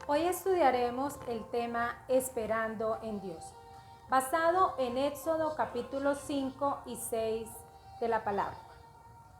Hoy estudiaremos el tema Esperando en Dios, basado en Éxodo capítulo 5 y 6 de la palabra.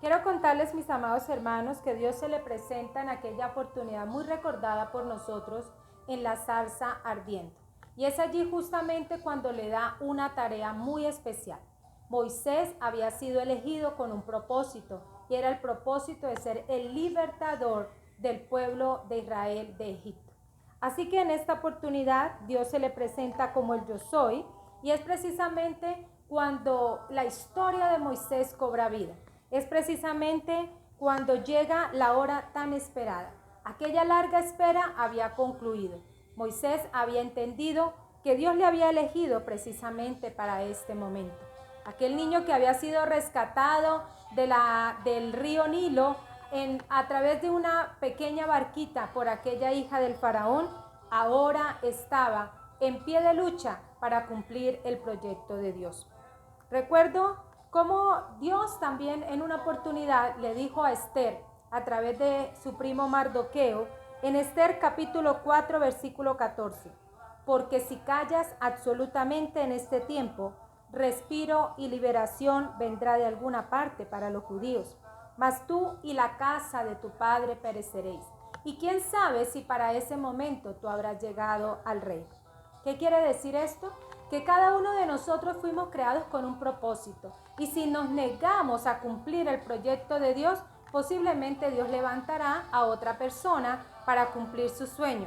Quiero contarles, mis amados hermanos, que Dios se le presenta en aquella oportunidad muy recordada por nosotros en la zarza ardiendo. Y es allí justamente cuando le da una tarea muy especial. Moisés había sido elegido con un propósito, y era el propósito de ser el libertador del pueblo de Israel de Egipto. Así que en esta oportunidad Dios se le presenta como el yo soy, y es precisamente cuando la historia de Moisés cobra vida. Es precisamente cuando llega la hora tan esperada. Aquella larga espera había concluido. Moisés había entendido que Dios le había elegido precisamente para este momento. Aquel niño que había sido rescatado del río Nilo a través de una pequeña barquita por aquella hija del faraón, ahora estaba en pie de lucha para cumplir el proyecto de Dios. Recuerdo cómo Dios también en una oportunidad le dijo a Esther a través de su primo Mardoqueo en Esther capítulo 4 versículo 14: porque si callas absolutamente en este tiempo, respiro y liberación vendrá de alguna parte para los judíos, mas tú y la casa de tu padre pereceréis. Y quién sabe si para ese momento tú habrás llegado al reino. ¿Qué quiere decir esto? Que cada uno de nosotros fuimos creados con un propósito, y si nos negamos a cumplir el proyecto de Dios, posiblemente Dios levantará a otra persona para cumplir su sueño.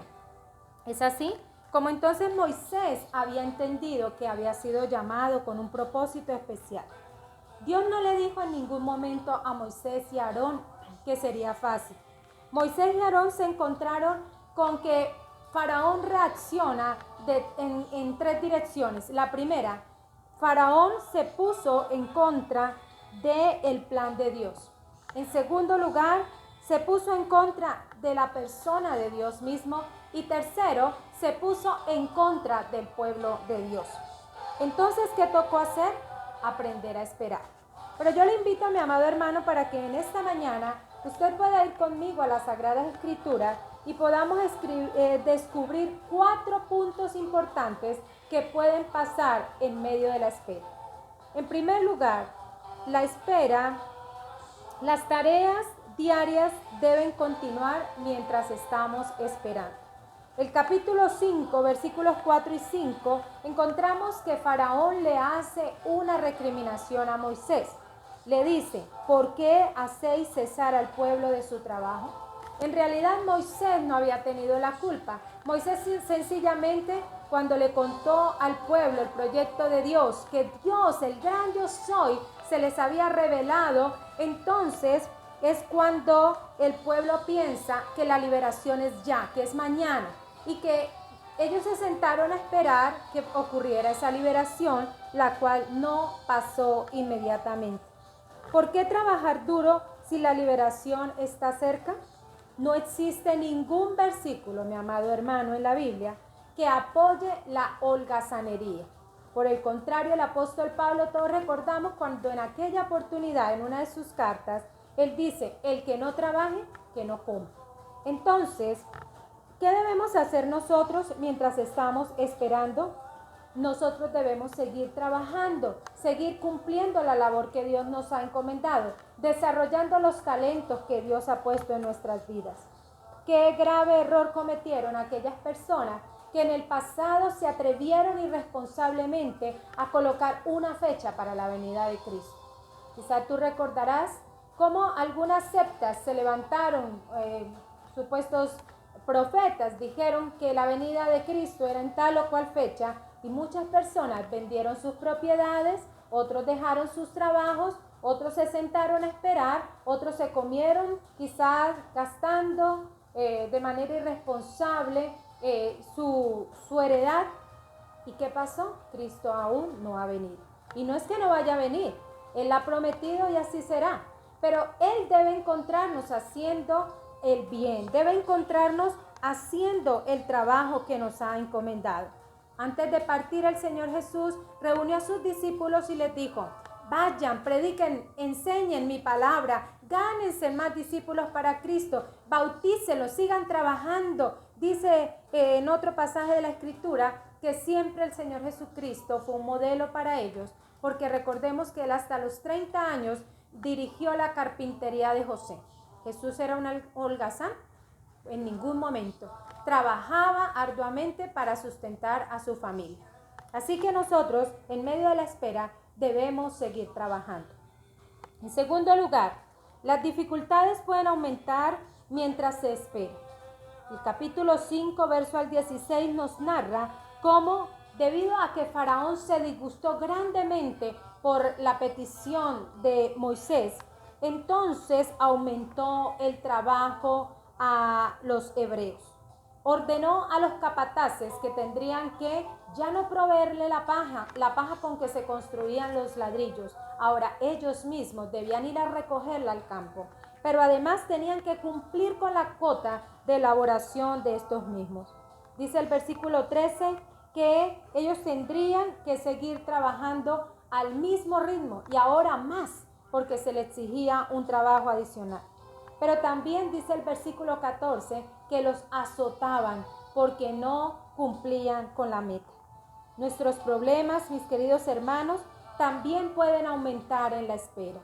¿Es así? Como entonces Moisés había entendido que había sido llamado con un propósito especial. Dios no le dijo en ningún momento a Moisés y a Aarón que sería fácil. Moisés y Aarón se encontraron con que Faraón reacciona en tres direcciones. La primera, Faraón se puso en contra del plan de Dios. En segundo lugar, se puso en contra de la persona de Dios mismo. Y tercero, se puso en contra del pueblo de Dios. Entonces, ¿qué tocó hacer? Aprender a esperar. Pero yo le invito a mi amado hermano para que en esta mañana usted pueda ir conmigo a las Sagradas Escrituras y podamos descubrir 4 puntos importantes que pueden pasar en medio de la espera. En primer lugar, la espera, las tareas diarias deben continuar mientras estamos esperando. El capítulo 5, versículos 4 y 5, encontramos que Faraón le hace una recriminación a Moisés. Le dice: ¿por qué hacéis cesar al pueblo de su trabajo? En realidad Moisés no había tenido la culpa. Moisés sencillamente, cuando le contó al pueblo el proyecto de Dios, que Dios, el gran yo soy, se les había revelado, entonces es cuando el pueblo piensa que la liberación es ya, que es mañana, y que ellos se sentaron a esperar que ocurriera esa liberación, la cual no pasó inmediatamente. ¿Por qué trabajar duro si la liberación está cerca? No existe ningún versículo, mi amado hermano, en la Biblia que apoye la holgazanería. Por el contrario, el apóstol Pablo, todos recordamos cuando en aquella oportunidad, en una de sus cartas, él dice: el que no trabaje, que no coma. Entonces, ¿qué debemos hacer nosotros mientras estamos esperando? Nosotros debemos seguir trabajando, seguir cumpliendo la labor que Dios nos ha encomendado, desarrollando los talentos que Dios ha puesto en nuestras vidas. Qué grave error cometieron aquellas personas que en el pasado se atrevieron irresponsablemente a colocar una fecha para la venida de Cristo. Quizá tú recordarás cómo algunas sectas se levantaron, supuestos profetas dijeron que la venida de Cristo era en tal o cual fecha, y muchas personas vendieron sus propiedades, otros dejaron sus trabajos, otros se sentaron a esperar, otros se comieron, quizás gastando de manera irresponsable su heredad. ¿Y qué pasó? Cristo aún no ha venido. Y no es que no vaya a venir, Él ha prometido y así será. Pero Él debe encontrarnos haciendo el bien, debe encontrarnos haciendo el trabajo que nos ha encomendado. Antes de partir, el Señor Jesús reunió a sus discípulos y les dijo: Vayan, prediquen, enseñen mi palabra, gánense más discípulos para Cristo, bautícelos, sigan trabajando. Dice en otro pasaje de la Escritura que siempre el Señor Jesucristo fue un modelo para ellos, porque recordemos que Él hasta los 30 años dirigió la carpintería de José. Jesús era un holgazán en ningún momento. Trabajaba arduamente para sustentar a su familia. Así que nosotros, en medio de la espera, debemos seguir trabajando. En segundo lugar, las dificultades pueden aumentar mientras se espera. El capítulo 5, verso al 16 nos narra cómo, debido a que Faraón se disgustó grandemente por la petición de Moisés, entonces aumentó el trabajo a los hebreos. Ordenó a los capataces que tendrían que ya no proveerle la paja con que se construían los ladrillos. Ahora ellos mismos debían ir a recogerla al campo, pero además tenían que cumplir con la cuota de elaboración de estos mismos. Dice el versículo 13 que ellos tendrían que seguir trabajando al mismo ritmo y ahora más, porque se les exigía un trabajo adicional. Pero también dice el versículo 14 que los azotaban porque no cumplían con la meta. Nuestros problemas, mis queridos hermanos, también pueden aumentar en la espera.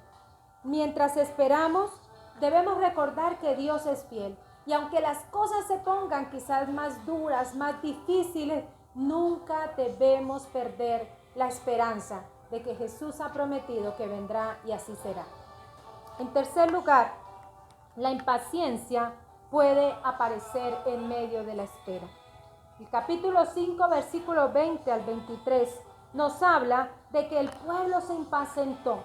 Mientras esperamos, debemos recordar que Dios es fiel. Y aunque las cosas se pongan quizás más duras, más difíciles, nunca debemos perder la esperanza de que Jesús ha prometido que vendrá y así será. En tercer lugar, la impaciencia puede aparecer en medio de la espera. El capítulo 5, versículos 20 al 23 nos habla de que el pueblo se impacientó.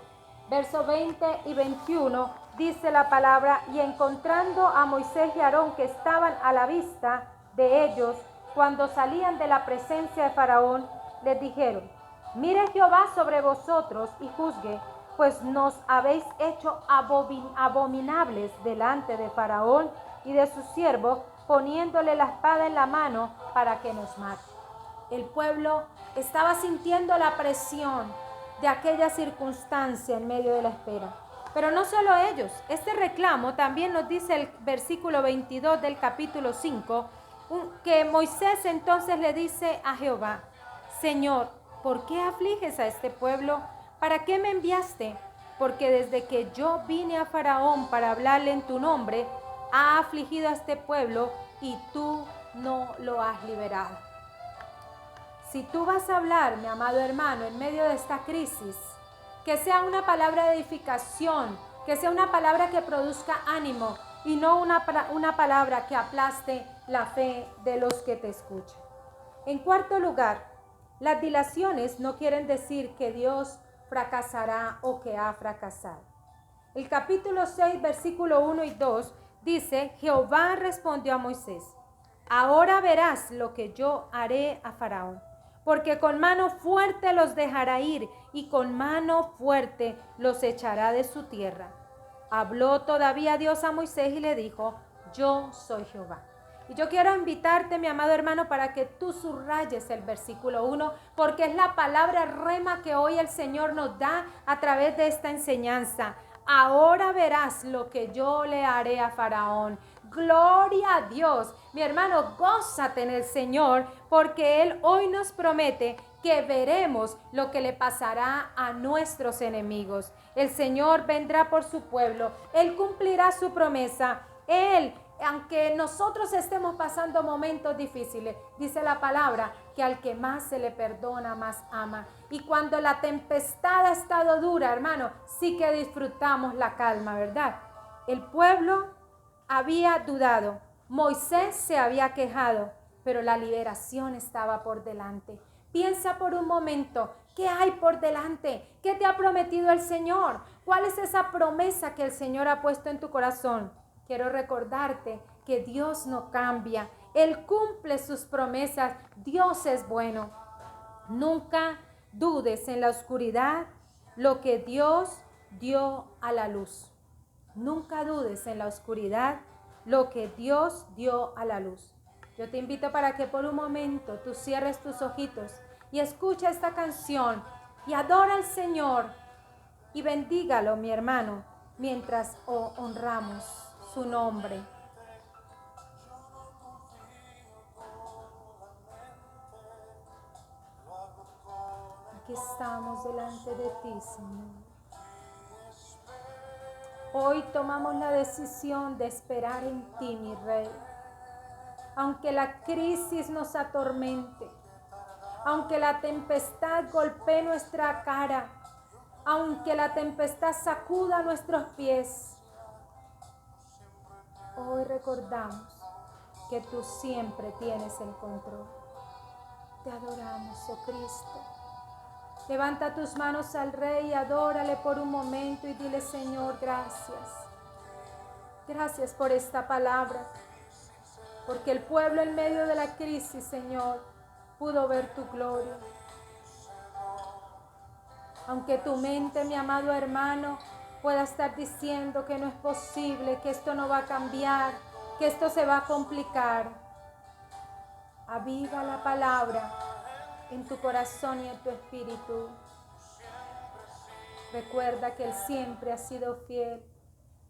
Versos 20 y 21 dice la palabra: y encontrando a Moisés y Aarón que estaban a la vista de ellos cuando salían de la presencia de Faraón, les dijeron: mire Jehová sobre vosotros y juzgue, pues nos habéis hecho abominables delante de Faraón y de sus siervos, poniéndole la espada en la mano para que nos mate. El pueblo estaba sintiendo la presión de aquella circunstancia en medio de la espera. Pero no solo ellos, este reclamo también nos dice el versículo 22 del capítulo 5, que Moisés entonces le dice a Jehová: Señor, ¿por qué afliges a este pueblo? ¿Para qué me enviaste? Porque desde que yo vine a Faraón para hablarle en tu nombre, ha afligido a este pueblo y tú no lo has liberado. Si tú vas a hablar, mi amado hermano, en medio de esta crisis, que sea una palabra de edificación, que sea una palabra que produzca ánimo y no una palabra que aplaste la fe de los que te escuchan. En cuarto lugar, las dilaciones no quieren decir que Dios fracasará o que ha fracasado. El capítulo 6, versículo 1 y 2 dice: Jehová respondió a Moisés: ahora verás lo que yo haré a Faraón, porque con mano fuerte los dejará ir y con mano fuerte los echará de su tierra. Habló todavía Dios a Moisés y le dijo: yo soy Jehová. Y yo quiero invitarte, mi amado hermano, para que tú subrayes el versículo 1, porque es la palabra rema que hoy el Señor nos da a través de esta enseñanza. Ahora verás lo que yo le haré a Faraón. Gloria a Dios. Mi hermano, gózate en el Señor, porque Él hoy nos promete que veremos lo que le pasará a nuestros enemigos. El Señor vendrá por su pueblo. Él cumplirá su promesa. Él, aunque nosotros estemos pasando momentos difíciles, dice la palabra que al que más se le perdona, más ama. Y cuando la tempestad ha estado dura, hermano, sí que disfrutamos la calma, ¿verdad? El pueblo había dudado, Moisés se había quejado, pero la liberación estaba por delante. Piensa por un momento, ¿qué hay por delante? ¿Qué te ha prometido el Señor? ¿Cuál es esa promesa que el Señor ha puesto en tu corazón? Quiero recordarte que Dios no cambia. Él cumple sus promesas. Dios es bueno. Nunca dudes en la oscuridad lo que Dios dio a la luz. Nunca dudes en la oscuridad lo que Dios dio a la luz. Yo te invito para que por un momento tú cierres tus ojitos y escucha esta canción y adora al Señor. y bendígalo, mi hermano, mientras honramos su nombre. Aquí estamos delante de ti, Señor. Hoy tomamos la decisión de esperar en ti, mi Rey. Aunque la crisis nos atormente, aunque la tempestad golpee nuestra cara, aunque la tempestad sacuda nuestros pies, hoy recordamos que tú siempre tienes el control. Te adoramos, oh Cristo. Levanta tus manos al Rey y adórale por un momento y dile: Señor, gracias. Gracias por esta palabra, porque el pueblo en medio de la crisis, Señor, pudo ver tu gloria. Aunque tu mente, mi amado hermano, pueda estar diciendo que no es posible, que esto no va a cambiar, que esto se va a complicar, aviva la palabra en tu corazón y en tu espíritu. Recuerda que Él siempre ha sido fiel.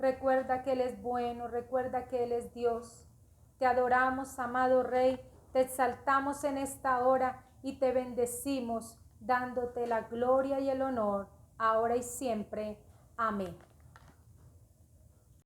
Recuerda que Él es bueno. Recuerda que Él es Dios. Te adoramos, amado Rey. Te exaltamos en esta hora y te bendecimos, dándote la gloria y el honor, ahora y siempre. Amén.